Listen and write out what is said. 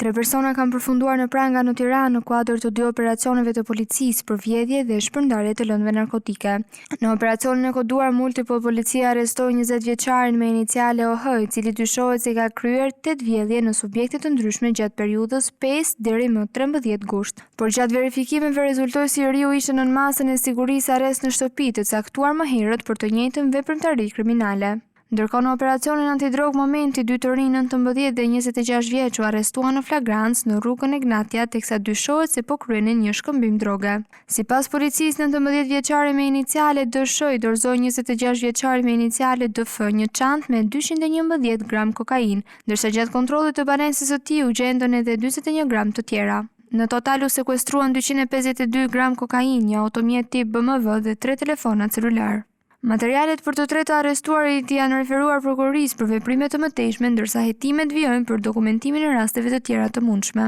3 persona kanë përfunduar në pranga në Tiranë në kuadër të 2 operacioneve të policisë për vjedhje dhe shpërndarje të lëndëve narkotike. Në operacionin e koduar Multipol, policia arrestoi 20 vjeçarin me iniciale OH, i cili dyshohet se ka kryer 8 vjedhje në subjekte të ndryshme gjatë periudhës 5 deri më 13 gusht. Por gjatë verifikimeve rezultoi se njeriu ishte nën masën e sigurisë arrest në shtëpi të caktuar më herët për të njëjtën veprimtari kriminale. Ndërkohë në operacionin antidrog Momenti, 2 të rinj 19 dhe 26 vjeç u arrestuan në flagrancë në rrugën Egnatia, teksa dyshohet se po kryenin një shkëmbim droge. Sipas policisë, 19 vjeçari me iniciale DSH i dorëzoi 26 vjeçari me iniciale DF një çantë me 211 gram kokainë, ndërsa gjatë kontrollit të banesës së tij u gjendën edhe 41 gram të tjera. Në total u sekuestruan 252 gram kokainë, një automjet tip BMW dhe 3 telefona celular. Materialet për të 3 të arrestuarit janë referuar prokurorisë për veprime të mëtejshme, ndërsa hetimet vijojnë për dokumentimin e rasteve të tjera të mundshme.